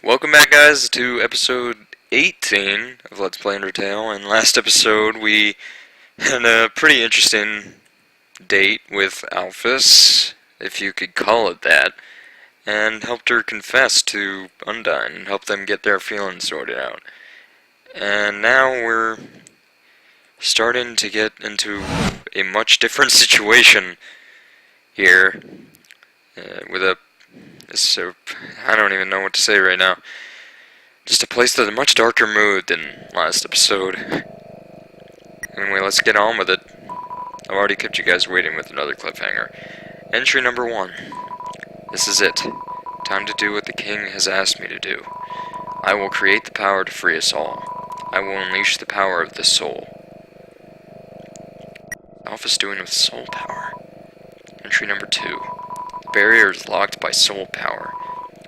Welcome back, guys, to episode 18 of Let's Play Undertale. And last episode we had a pretty interesting date with Alphys, if you could call it that, and helped her confess to Undyne and help them get their feelings sorted out. And now we're starting to get into a much different situation here, with a so I don't even know what to say right now. Just a place with a much darker mood than last episode. Anyway, let's get on with it. I've already kept you guys waiting with another cliffhanger. Entry number 1. This is it. Time to do what the king has asked me to do. I will create the power to free us all. I will unleash the power of the soul. Alphys doing with soul power. Entry number 2. Barrier is locked by soul power.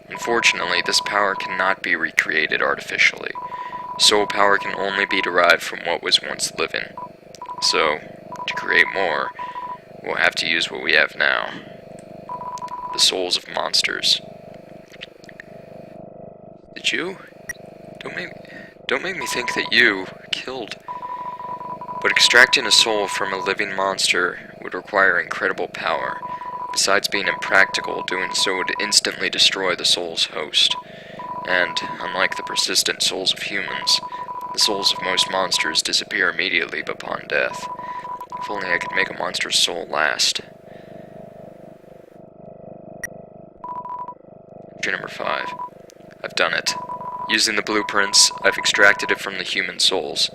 Unfortunately, this power cannot be recreated artificially. Soul power can only be derived from what was once living. So, to create more, we'll have to use what we have now. The souls of monsters. Did you? Don't make me think that you killed. But extracting a soul from a living monster would require incredible power. Besides being impractical, doing so would instantly destroy the soul's host. And, unlike the persistent souls of humans, the souls of most monsters disappear immediately upon death. If only I could make a monster's soul last. Entry number 5. I've done it. Using the blueprints, I've extracted it from the human souls.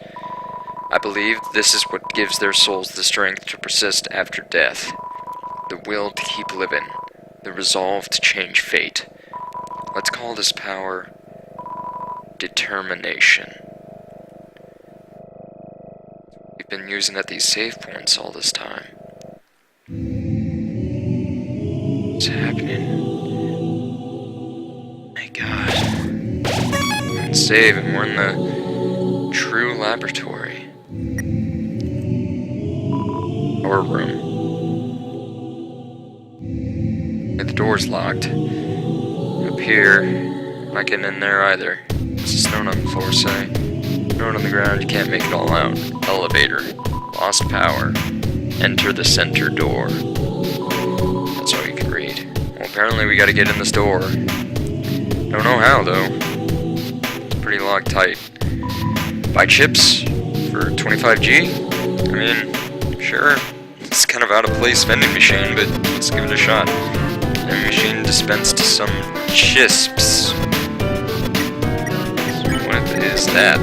I believe this is what gives their souls the strength to persist after death. The will to keep living, the resolve to change fate. Let's call this power determination. We've been using at these save points all this time. What's happening? My God. Let's save, and we're in the true laboratory. Our room. The door's locked. Up here, I'm not getting in there either. What's the note on the floor say? Note on the ground, you can't make it all out. Elevator. Lost power. Enter the center door. That's all you can read. Well, apparently we gotta get in this door. Don't know how, though. It's pretty locked tight. Buy chips for 25G? I mean, sure. It's kind of out of place vending machine, but let's give it a shot. The machine dispensed some chisps. What is that?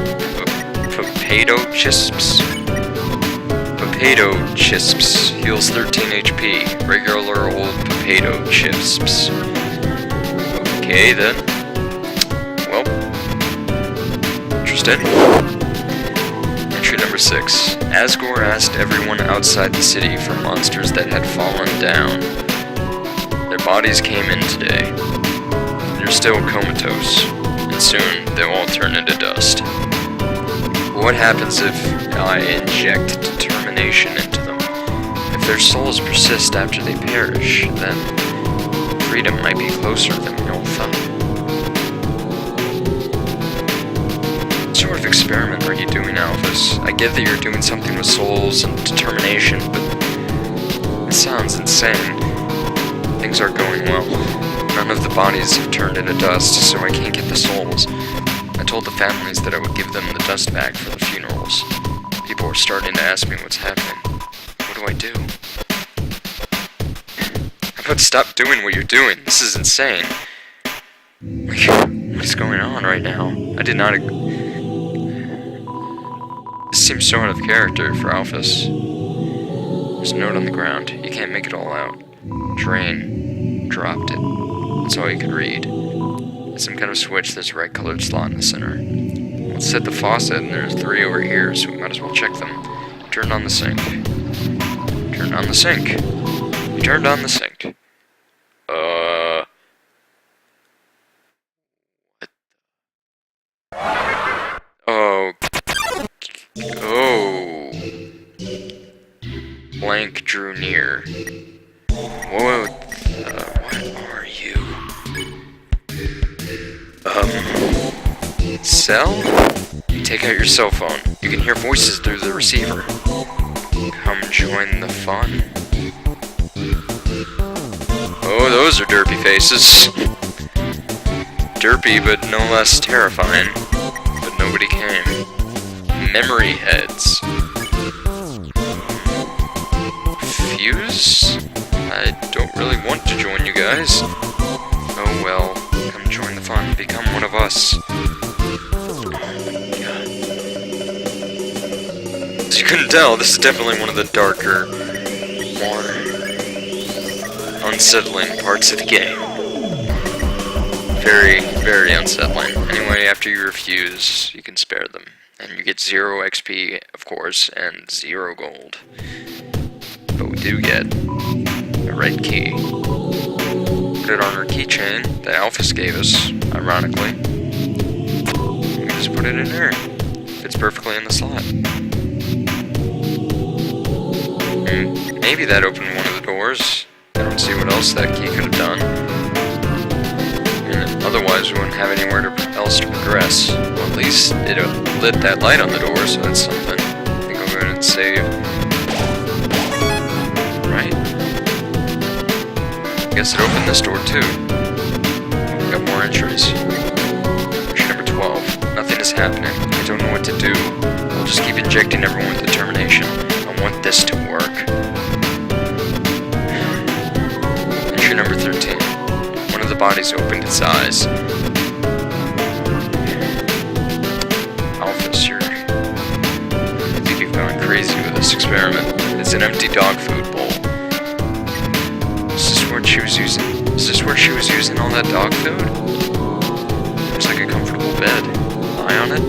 Potato chisps? Potato chisps. Heals 13 HP. Regular old potato chisps. Okay then. Well. Interesting. Entry number 6. Asgore asked everyone outside the city for monsters that had fallen down. Their bodies came in today. They're still comatose, and soon they'll all turn into dust. What happens if I inject determination into them? If their souls persist after they perish, then freedom might be closer than we all thought. What sort of experiment are you doing, Alphys? I get that you're doing something with souls and determination, but it sounds insane. Things aren't going well. None of the bodies have turned into dust, so I can't get the souls. I told the families that I would give them the dust back for the funerals. People are starting to ask me what's happening. What do I do? How about stop doing what you're doing? This is insane. Like, what is going on right now? I did not... This seems so out of character for Alphys. There's a note on the ground. You can't make it all out. Drain. Dropped it. That's all you could read. It's some kind of switch. There's a red colored slot in the center. Let's set the faucet, and there's 3 over here, so we might as well check them. Turn on the sink. Turn on the sink. You turned on the sink. What? Oh. Oh. Blank drew near. Whoa. What are you? Cell? Take out your cell phone. You can hear voices through the receiver. Come join the fun. Oh, those are derpy faces. Derpy, but no less terrifying. But nobody came. Memory heads. Fuse? I don't really want to join you guys. Oh well, come join the fun. Become one of us. As you couldn't tell, this is definitely one of the darker, more unsettling parts of the game. Very, very unsettling. Anyway, after you refuse, you can spare them. And you get 0 XP, of course, and 0 gold. But we do get a red key. Put it on our keychain that Alphys gave us, ironically. We just put it in there. Fits perfectly in the slot. And maybe that opened one of the doors. I don't see what else that key could have done. And otherwise, we wouldn't have anywhere else to progress. Well, at least it lit that light on the door, so that's something. I think I'll go ahead and save. Right. I guess it opened this door too. We got more entries. Entry number 12. Nothing is happening. I don't know what to do. I'll just keep injecting everyone with determination. I want this to work. Entry number 13. One of the bodies opened its eyes. Alphys, I think you've gone crazy with this experiment. It's an empty dog food bowl. Is this where she was using all that dog food? Looks like a comfortable bed. Lie on it?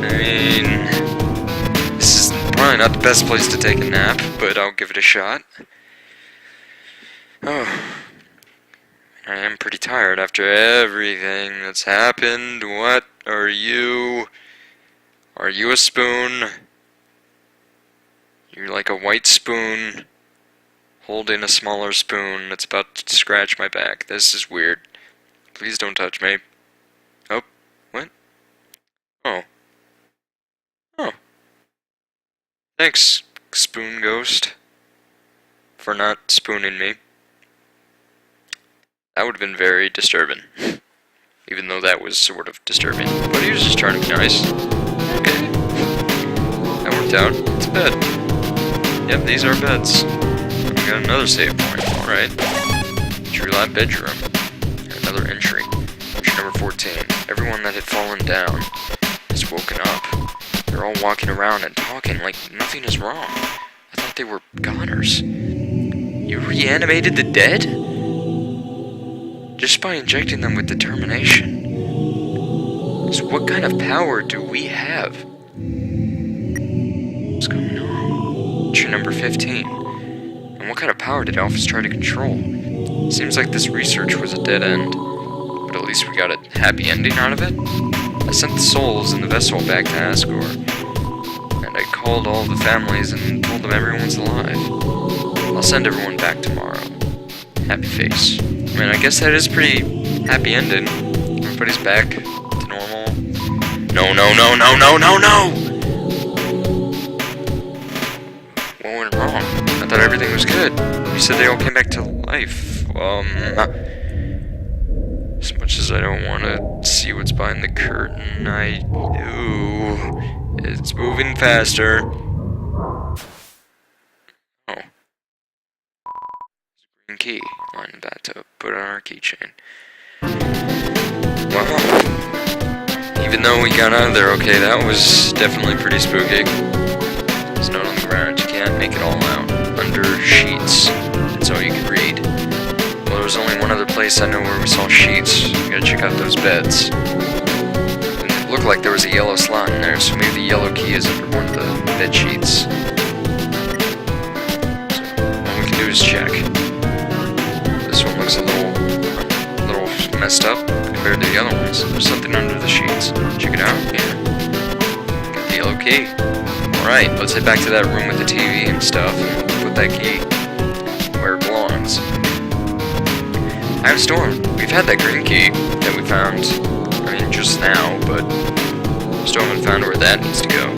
I mean, this is probably not the best place to take a nap, but I'll give it a shot. Oh, I am pretty tired after everything that's happened. What are you? Are you a spoon? You're like a white spoon holding a smaller spoon that's about to scratch my back. This is weird. Please don't touch me. Oh, what? Oh. Oh. Thanks, spoon ghost, for not spooning me. That would have been very disturbing. Even though that was sort of disturbing. But he was just trying to be nice. Okay. That worked out. It's a bed. Yep, these are beds. And we got another save point. Alright. True Lab bedroom. Another entry. Entry number 14. Everyone that had fallen down has woken up. They're all walking around and talking like nothing is wrong. I thought they were goners. You reanimated the dead? Just by injecting them with determination. So what kind of power do we have? What's going on? Entry number 15. And what kind of power did Alphys try to control? Seems like this research was a dead end. But at least we got a happy ending out of it. I sent the souls in the vessel back to Asgore. And I called all the families and told them everyone's alive. I'll send everyone back tomorrow. Happy face. I mean, I guess that is pretty happy ending. Everybody's back to normal. No, no, no, no, no, no, no! What went wrong? I thought everything was good. You said they all came back to life. As much as I don't want to see what's behind the curtain, I do. It's moving faster. Oh. Green key. Line that to put on our keychain. Well, even though we got out of there okay, that was definitely pretty spooky. There's a note on the ground. You can't make it all out. Under sheets. That's all you can read. Well, there was only one other place I know where we saw sheets. We gotta check out those beds. And it looked like there was a yellow slot in there, so maybe the yellow key is under one of the bed sheets. So all we can do is check. This one looks a little messed up compared to the other ones. There's something under the sheets. Check it out. Yeah. Got the yellow key. Alright, let's head back to that room with the TV and stuff and put that key where it belongs. I'm Storm. We've had that green key. that we found, I mean, just now, but still haven't found where that needs to go.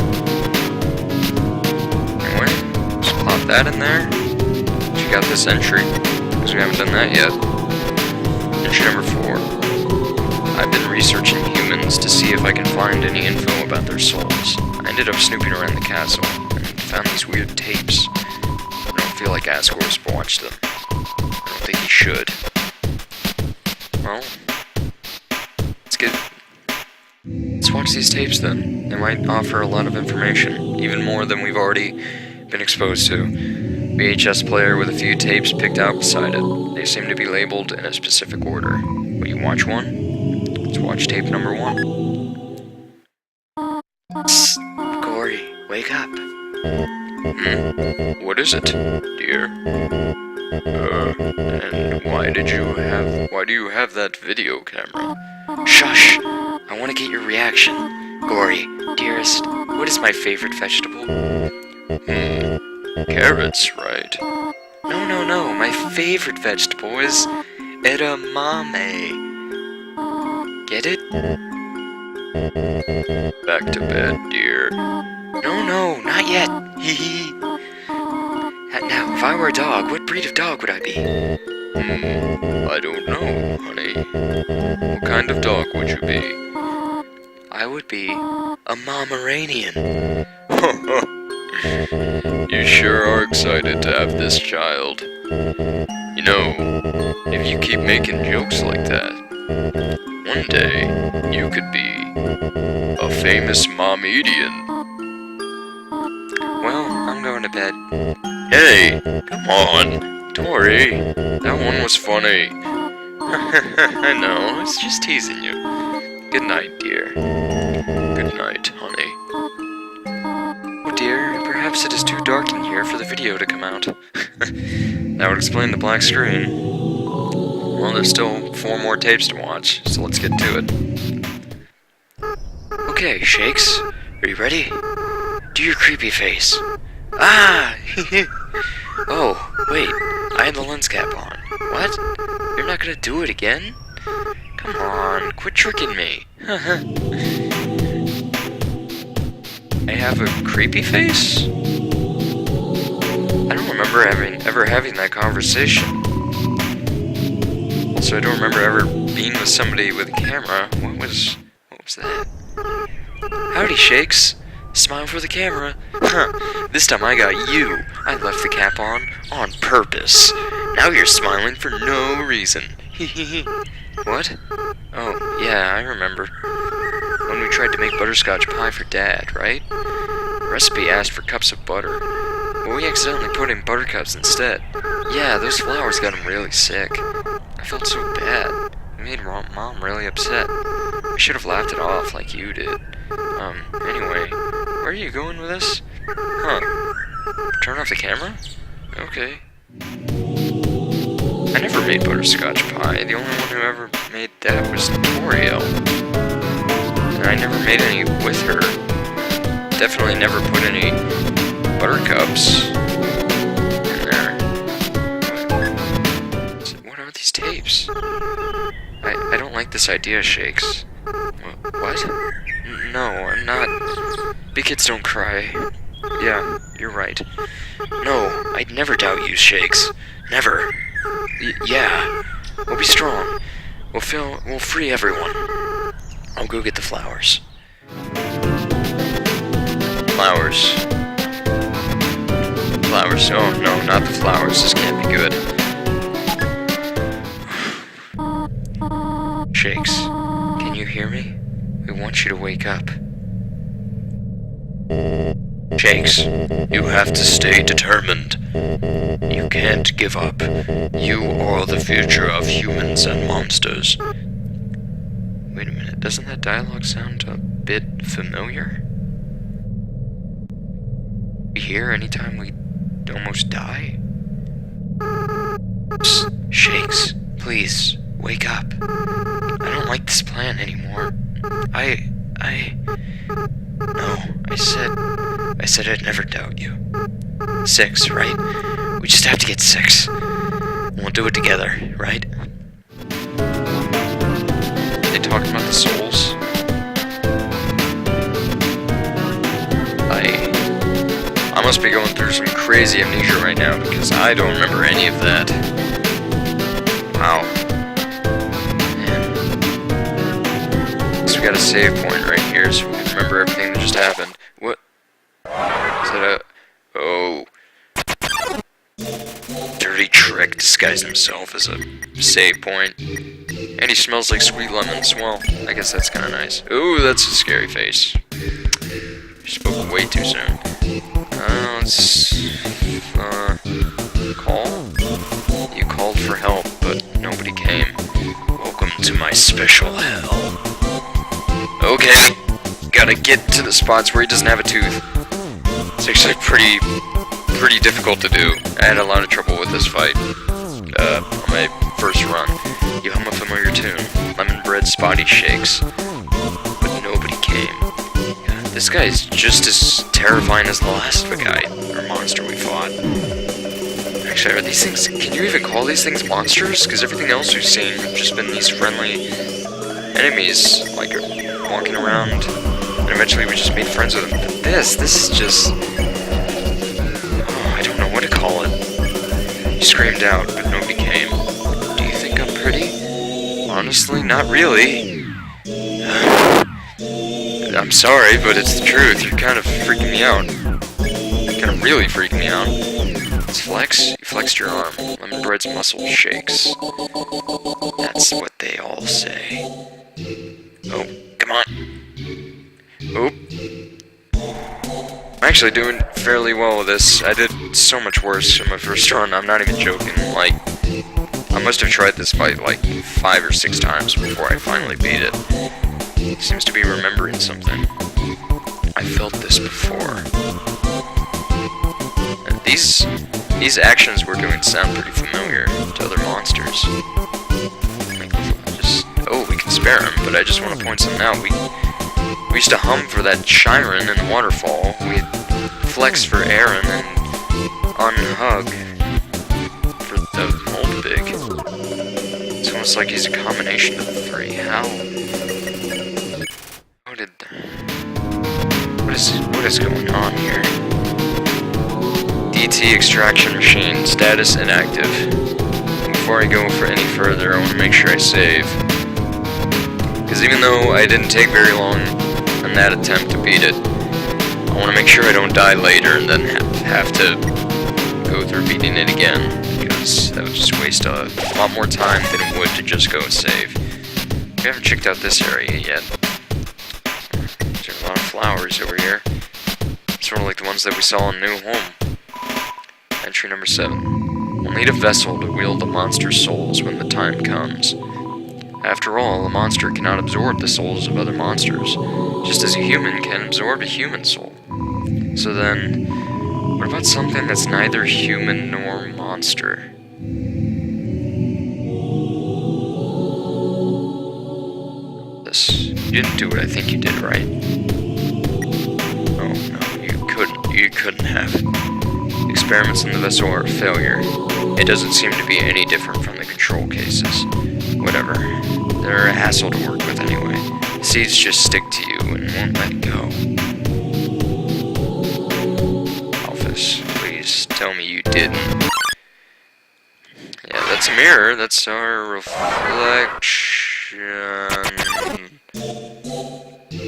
Anyway, just plop that in there. Check out this entry, because we haven't done that yet. Entry number 4. I've been researching humans to see if I can find any info about their souls. I ended up snooping around the castle and found these weird tapes. I don't feel like Asgore has watched them. I don't think he should. Well, let's watch these tapes then. They might offer a lot of information, even more than we've already been exposed to. VHS player with a few tapes picked out beside it. They seem to be labeled in a specific order. Will you watch one? Let's watch tape number 1. Psst, Corey, wake up. What is it, dear? And why do you have that video camera? Shush! I want to get your reaction. Gory, dearest, what is my favorite vegetable? Carrots, right? No, my favorite vegetable is edamame. Get it? Back to bed, dear. No, not yet. Hee. Now, if I were a dog, what breed of dog would I be? I don't know, honey. What kind of dog would you be? I would be a Pomeranian. You sure are excited to have this child. You know, if you keep making jokes like that, one day you could be a famous momedian. Well, I'm going to bed. Hey, come on, Tori. That one was funny. I know, it's just teasing you. Good night, dear. Good night, honey. Oh dear, perhaps it is too dark in here for the video to come out. That would explain the black screen. Well, there's still 4 more tapes to watch, so let's get to it. Okay, Shakes, are you ready? Do your creepy face. Ah! Oh, wait, I had the lens cap on. What? You're not gonna do it again? Come on, quit tricking me. I have a creepy face? I don't remember ever having that conversation. Also, I don't remember ever being with somebody with a camera. What was that? Howdy, Shakes. Smile for the camera. Huh, this time I got you. I left the cap on purpose. Now you're smiling for no reason. What? Oh, yeah, I remember. When we tried to make butterscotch pie for Dad, right? The recipe asked for cups of butter, but we accidentally put in buttercups instead. Yeah, those flowers got him really sick. I felt so bad. It made Mom really upset. I should have laughed it off like you did. Anyway, where are you going with this? Huh. Turn off the camera? Okay. I never made butterscotch pie. The only one who ever made that was Oreo. And I never made any with her. Definitely never put any buttercups in there. What are these tapes? I don't like this idea, Shakes. What? No, I'm not. Big kids don't cry. Yeah, you're right. No, I'd never doubt you, Shakes. Never. Yeah. We'll be strong. We'll free everyone. I'll go get the flowers. Flowers. Flowers. Oh, no, not the flowers. This can't be good. Shakes, can you hear me? We want you to wake up. Shakes, you have to stay determined. You can't give up. You are the future of humans and monsters. Wait a minute, doesn't that dialogue sound a bit familiar? We hear anytime we almost die? Psst, Shakes, please, wake up. I don't like this plan anymore. No, I said I'd never doubt you. 6, right? We just have to get 6. We'll do it together, right? crazy amnesia right now because I don't remember any of that. Wow. Man. So we got a save point right here so we can remember everything that just happened. What? Is that a... Oh. Dirty trick disguised himself as a save point. And he smells like sweet lemons. Well, I guess that's kind of nice. Ooh, that's a scary face. You spoke way too soon. Let's... call? You called for help, but nobody came. Welcome to my special hell. Okay, gotta get to the spots where he doesn't have a tooth. It's actually pretty difficult to do. I had a lot of trouble with this fight on my first run. You hum a familiar tune, lemon bread spotty shakes, but nobody came. God, this guy is just as terrifying as the last guy or monster we fought. Actually, are these things? Can you even call these things monsters? Because everything else we've seen have just been these friendly enemies, like walking around, and eventually we just made friends with them. But this is just... I don't know what to call it. You screamed out, but nobody came. Do you think I'm pretty? Honestly, not really. I'm sorry, but it's the truth. You're kind of freaking me out. You're kind of really freaking me out. Let's flex. You flexed your arm. Lemon bread's muscle shakes. That's what they all say. Oh, come on. Oh. I'm actually doing fairly well with this. I did so much worse in my first run, I'm not even joking. Like, I must have tried this fight like 5 or 6 times before I finally beat it. He seems to be remembering something. I felt this before. These actions we're doing sound pretty familiar to other monsters. Oh, we can spare him, but I just want to point something out. We used to hum for that Chiron in the waterfall. We flex for Aaron and unhug for the Moldbig. It's almost like he's a combination of the 3. How? What is going on here? DT extraction machine status inactive. Before I go for any further, I want to make sure I save. Because even though I didn't take very long in that attempt to beat it, I want to make sure I don't die later and then have to go through beating it again. Because that would just waste a lot more time than it would to just go and save. We haven't checked out this area yet. There's a lot of flowers over here. Sort of like the ones that we saw in New Home. Entry number 7. We'll need a vessel to wield the monster's souls when the time comes. After all, a monster cannot absorb the souls of other monsters, just as a human can absorb a human soul. So then, what about something that's neither human nor monster? This. You didn't do what I think you did, right? Oh, no, you couldn't have. Experiments in the vessel are a failure. It doesn't seem to be any different from the control cases. Whatever. They're a hassle to work with anyway. Seeds just stick to you and won't let go. Alphys, please tell me you didn't. Yeah, that's a mirror. That's our reflection.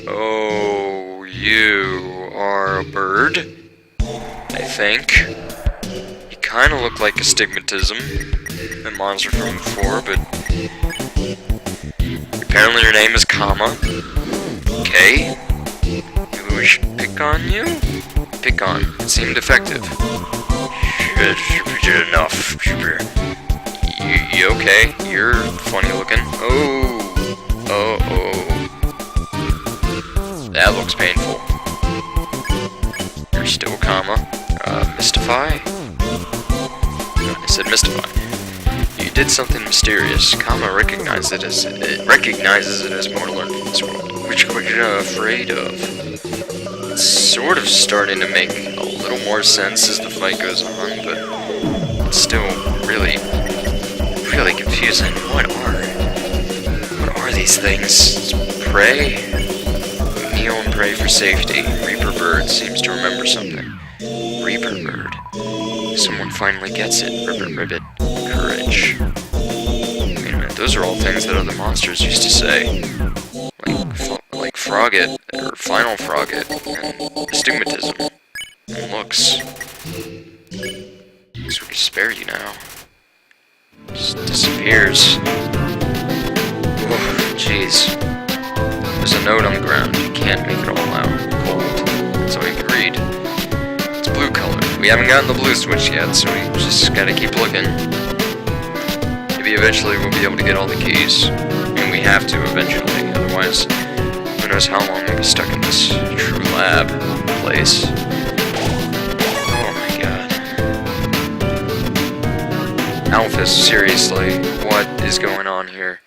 Oh, you are a bird? I think. You kind of look like Astigmatism, the monster from before, but apparently your name is Comma. Okay. Maybe we should pick on you? Pick on. It seemed effective. Enough. You okay? You're funny looking. Oh. That looks painful. You're still Comma. Mystify? No, I said mystify. You did something mysterious. Comma recognizes it as more to learn from this world. Which you're afraid of. It's sort of starting to make a little more sense as the fight goes on, but it's still really confusing. What are these things? Prey? Kneel and pray for safety. Reaper bird seems to remember something. Reaper bird. Someone finally gets it. Ribbit, ribbit. Courage. Wait a minute, those are all things that other monsters used to say. Like Frogget, or Final Frogget, and astigmatism, and looks. Guess we can spare you now. Just disappears. Oh, jeez. There's a note on the ground. You can't make it all out. Cold. That's all you can read. It's blue color. We haven't gotten the blue switch yet, so we just gotta keep looking. Maybe eventually we'll be able to get all the keys. And we have to eventually, otherwise, who knows how long we'll be stuck in this true lab place. Oh my god. Alphys, seriously, what is going on here?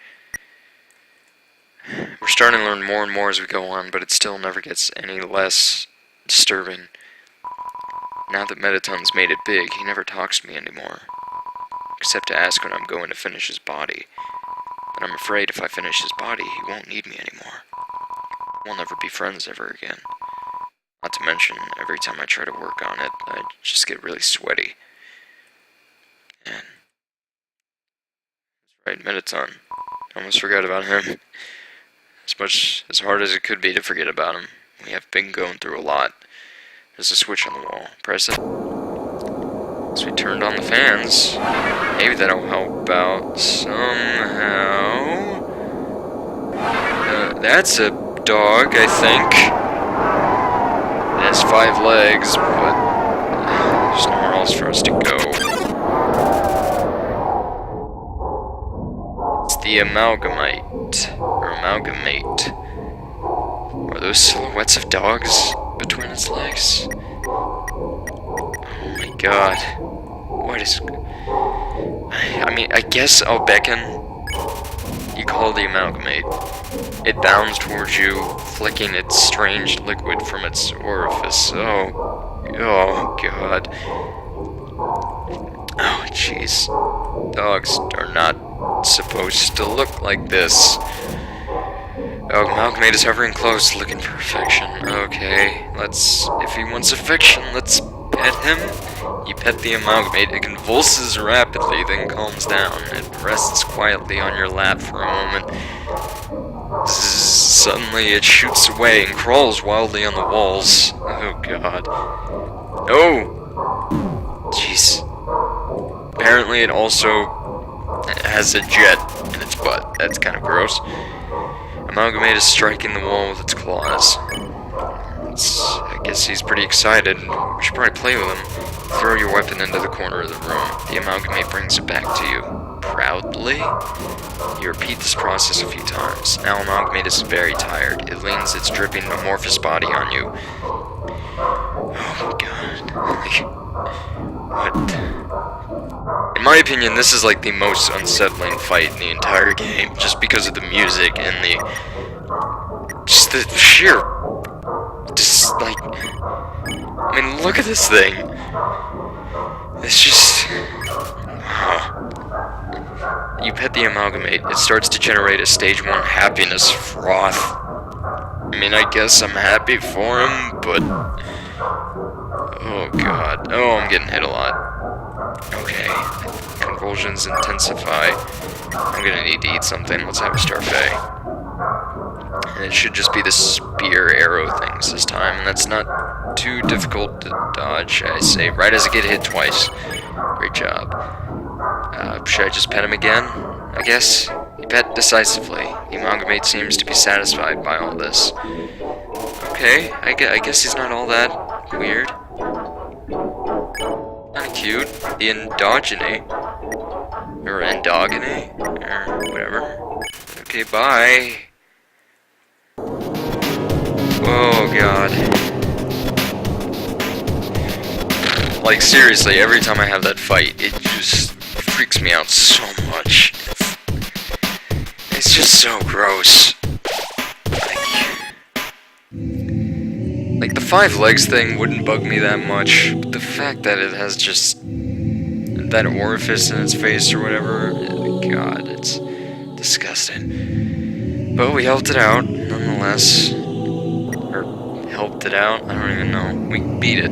We're starting to learn more and more as we go on, but it still never gets any less disturbing. Now that Metaton's made it big, he never talks to me anymore. Except to ask when I'm going to finish his body. But I'm afraid if I finish his body, he won't need me anymore. We'll never be friends ever again. Not to mention, every time I try to work on it, I just get really sweaty. And... that's right, Metaton. I almost forgot about him. As hard as it could be to forget about him, we have been going through a lot. There's a switch on the wall. Press it. So we turned on the fans. Maybe that'll help out somehow. That's a dog, I think. It has 5 legs, but there's nowhere else for us to go. It's the amalgamate. Or amalgamate. Are those silhouettes of dogs between its legs? Oh my god. What is... I mean, I guess I'll beckon. You call the amalgamate. It bounds towards you, flicking its strange liquid from its orifice. Oh god. Oh, jeez. Dogs are not supposed to look like this. Oh, Amalgamate is hovering close, looking for affection. Okay, if he wants affection, let's pet him. You pet the Amalgamate, it convulses rapidly, then calms down. It rests quietly on your lap for a moment. Suddenly it shoots away and crawls wildly on the walls. Oh god. Oh! Jeez. Apparently it also has a jet in its butt. That's kind of gross. Amalgamate is striking the wall with its claws. I guess he's pretty excited. We should probably play with him. Throw your weapon into the corner of the room. The Amalgamate brings it back to you. Proudly? You repeat this process a few times. Now Amalgamate is very tired. It leans its dripping amorphous body on you. Oh my god. What? In my opinion, this is like the most unsettling fight in the entire game, just because of the music and just the sheer, I mean, look at this thing. It's just, You pet the Amalgamate, it starts to generate a stage 1 happiness froth. I mean, I guess I'm happy for him, but, oh god, oh, I'm getting hit a lot. Okay, convulsions intensify. I'm gonna need to eat something. Let's have a Starfay. And it should just be the spear arrow things this time, and that's not too difficult to dodge, I say, right as I get hit twice. Great job. Should I just pet him again? I guess. You pet decisively. The Amalgamate seems to be satisfied by all this. Okay, I guess he's not all that weird. Kinda cute. The endogeny. Or endogeny? Or whatever. Okay, bye. Oh god. Like, seriously, every time I have that fight, it just freaks me out so much. It's just so gross. Like, the 5 legs thing wouldn't bug me that much, but the fact that it has just that orifice in its face or whatever, god, it's disgusting. But we helped it out, nonetheless. Or helped it out, I don't even know. We beat it,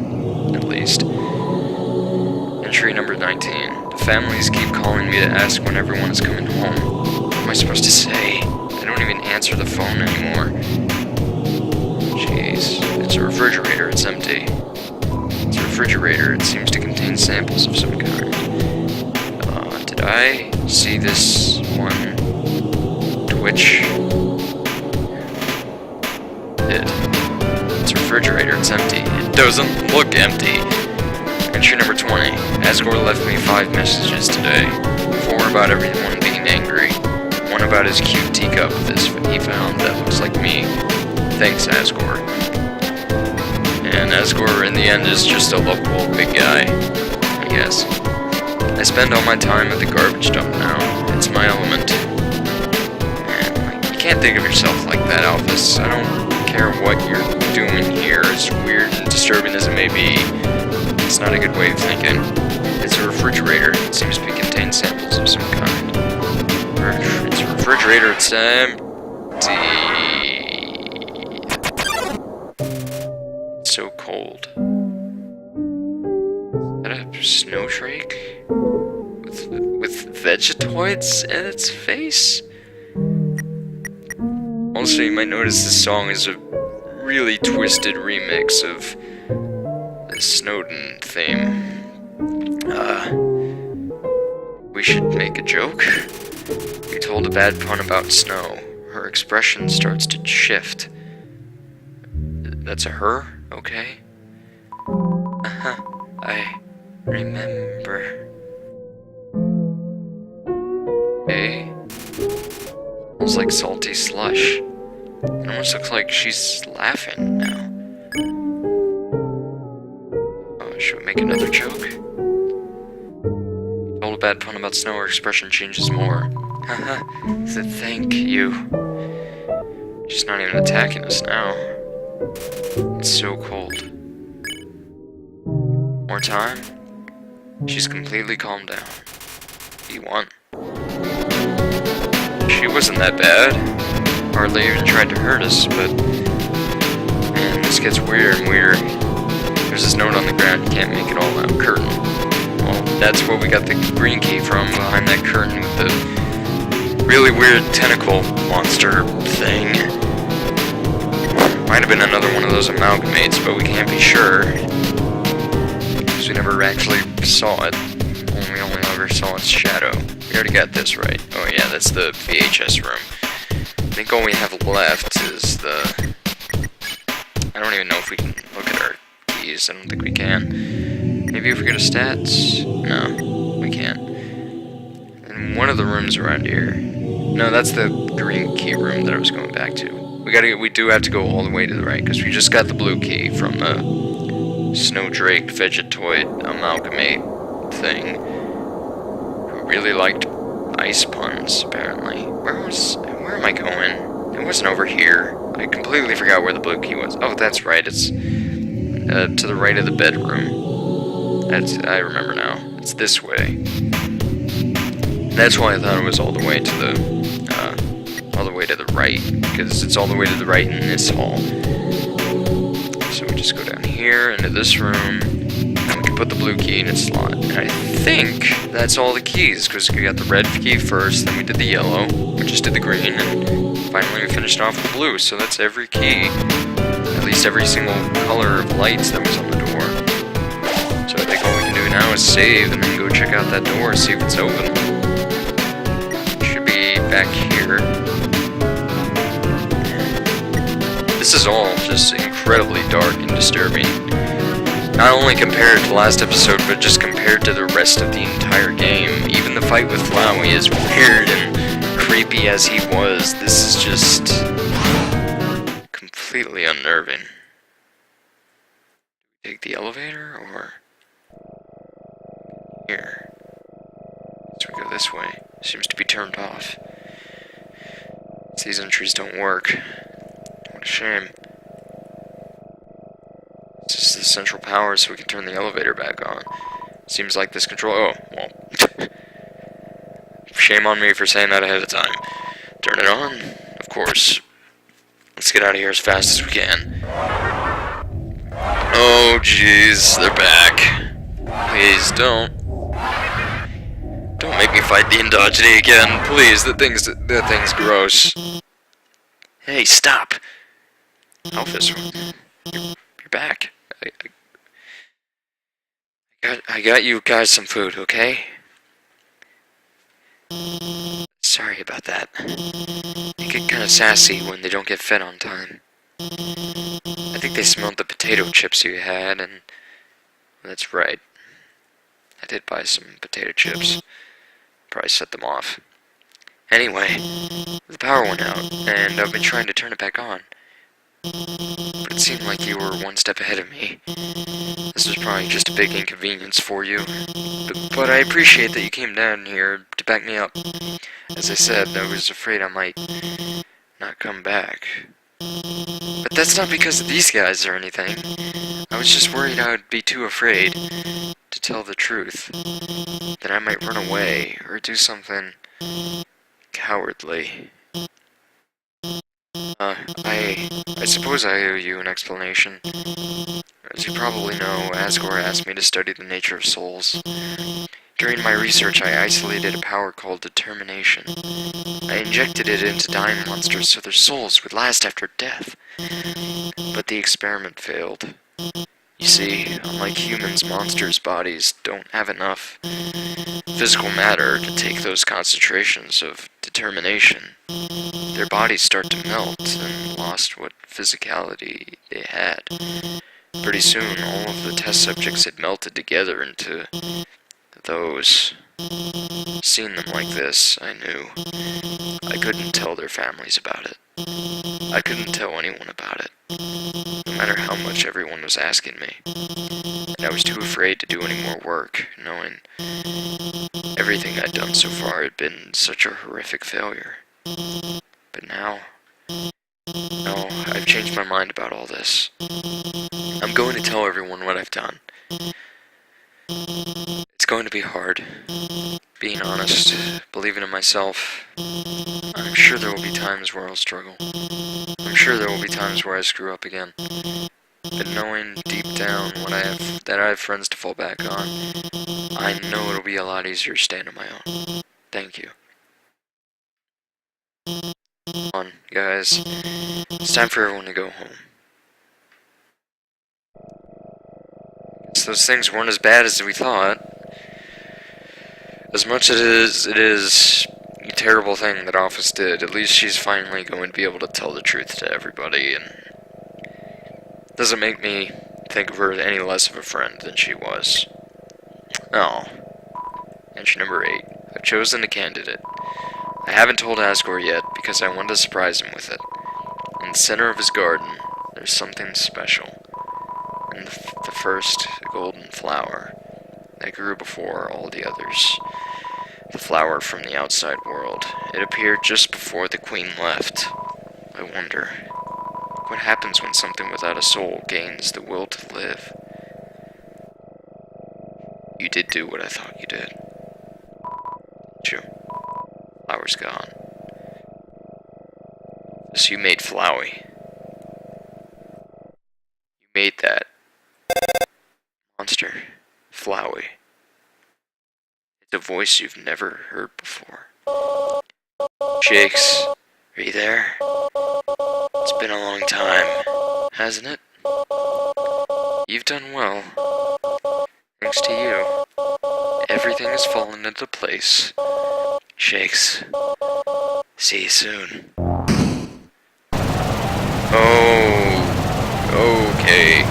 at least. And Entry number 19. The families keep calling me to ask when everyone is coming home. What am I supposed to say? They don't even answer the phone anymore. Jeez. It's a refrigerator. It's empty. It's a refrigerator. It seems to contain samples of some kind. Did I see this one twitch? It's a refrigerator. It's empty. It doesn't look empty. Entry number 20. Asgore left me 5 messages today. 4 about everyone being angry. 1 about his cute teacup he found that looks like me. Thanks, Asgore. And Asgore, in the end, is just a lovable big guy, I guess. I spend all my time at the garbage dump now. It's my element. Man, you can't think of yourself like that, Alphys. I don't care what you're doing here, as weird and disturbing as it may be. It's not a good way of thinking. It's a refrigerator. It seems to contain samples of some kind. It's a refrigerator. It's empty. It's so cold. Is that a snow drake? With vegetoids in its face? Also, you might notice this song is a really twisted remix of the Snowden theme. We should make a joke. We told a bad pun about snow. Her expression starts to shift. That's a her? Okay. I remember. Okay. Smells like salty slush. It almost looks like she's laughing now. Should we make another joke? You told a bad pun about snow, her expression changes more. Haha, thank you. She's not even attacking us now. It's so cold. More time? She's completely calmed down. He won. She wasn't that bad. Hardly even tried to hurt us, but... Man, this gets weirder and weirder. There's this note on the ground, you can't make it all out. Curtain. Well, that's where we got the green key from, behind that curtain with the really weird tentacle monster thing. Might have been another one of those amalgamates, but we can't be sure. Because we never actually saw it. We only ever saw its shadow. We already got this right. Oh yeah, that's the VHS room. I think all we have left is the... I don't even know if we can look at our keys. I don't think we can. Maybe if we go to stats? No, we can't. In one of the rooms around here... No, that's the green key room that I was going back to. We do have to go all the way to the right, because we just got the blue key from the Snowdrake Vegetoid Amalgamate thing. Who really liked ice puns, apparently. Where am I going? It wasn't over here. I completely forgot where the blue key was. Oh, that's right, it's to the right of the bedroom. I remember now. It's this way. That's why I thought it was all the way to the right, because it's all the way to the right in this hall. So we just go down here into this room, and we can put the blue key in its slot. And I think that's all the keys, because we got the red key first, then we did the yellow, we just did the green, and finally we finished off with blue. So that's every key, at least every single color of lights that was on the door. So I think all we can do now is save, and then go check out that door, see if it's open. It should be back here. This is all just incredibly dark and disturbing. Not only compared to last episode, but just compared to the rest of the entire game. Even the fight with Flowey, as weird and creepy as he was, this is just completely unnerving. Take the elevator, or here? So we go this way. Seems to be turned off. These entries don't work. What a shame. This is the central power, so we can turn the elevator back on. Seems like this control... Oh, well. Shame on me for saying that ahead of time. Turn it on? Of course. Let's get out of here as fast as we can. Oh, jeez. They're back. Please don't. Don't make me fight the Endogeny again, please. That thing's gross. Hey, stop! Alphys, you're back. I got you guys some food, okay? Sorry about that. They get kinda sassy when they don't get fed on time. I think they smelled the potato chips you had, and that's right. I did buy some potato chips. Probably set them off. Anyway, the power went out, and I've been trying to turn it back on. But it seemed like you were one step ahead of me. This was probably just a big inconvenience for you. But I appreciate that you came down here to back me up. As I said, I was afraid I might not come back. But that's not because of these guys or anything. I was just worried I would be too afraid to tell the truth. That I might run away or do something cowardly. I suppose I owe you an explanation. As you probably know, Asgore asked me to study the nature of souls. During my research, I isolated a power called determination. I injected it into dying monsters so their souls would last after death. But the experiment failed. You see, unlike humans, monsters' bodies don't have enough physical matter to take those concentrations of determination. Their bodies start to melt and lost what physicality they had. Pretty soon, all of the test subjects had melted together into those. Seeing them like this, I knew. I couldn't tell their families about it. I couldn't tell anyone about it, no matter how much everyone was asking me. And I was too afraid to do any more work, knowing everything I'd done so far had been such a horrific failure. But now, no, I've changed my mind about all this. I'm going to tell everyone what I've done. It's going to be hard. Being honest, believing in myself. I'm sure there will be times where I'll struggle. I'm sure there will be times where I screw up again. But knowing deep down that I have friends to fall back on, I know it'll be a lot easier to stand on my own. Thank you. Come on, guys. It's time for everyone to go home. So those things weren't as bad as we thought. As much as it is a terrible thing that Alphys did, at least she's finally going to be able to tell the truth to everybody, and doesn't make me think of her as any less of a friend than she was. Oh. Entry number 8. I've chosen a candidate. I haven't told Asgore yet because I wanted to surprise him with it. In the center of his garden, there's something special. And the first golden flower that grew before all the others. The flower from the outside world. It appeared just before the queen left. I wonder, what happens when something without a soul gains the will to live? You did do what I thought you did. True. Flower's gone. So you made Flowey. You made that monster, Flowey. It's a voice you've never heard before. Shakes, are you there? It's been a long time, hasn't it? You've done well. Thanks to you, everything has fallen into place. Shakes, see you soon. Oh, okay.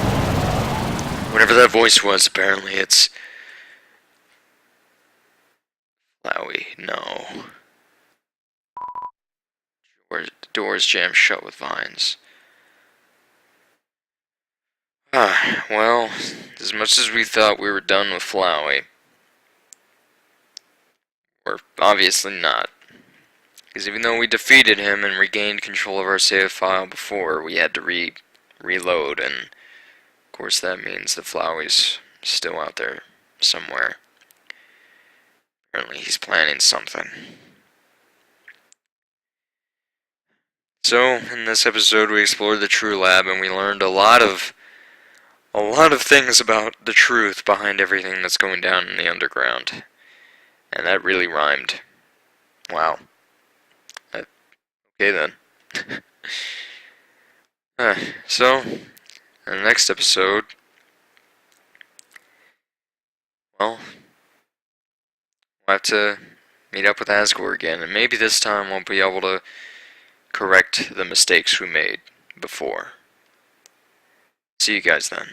Whatever that voice was, apparently it's Flowey. No. The doors jammed shut with vines. Well, as much as we thought we were done with Flowey, we're obviously not. Because even though we defeated him and regained control of our save file before, we had to reload, and of course that means that Flowey's still out there somewhere. Apparently he's planning something. So, in this episode we explored the True Lab and we learned a lot of things about the truth behind everything that's going down in the underground. And that really rhymed. Wow. Okay then. So, in the next episode, well, we'll have to meet up with Asgore again, and maybe this time we'll be able to correct the mistakes we made before. See you guys then.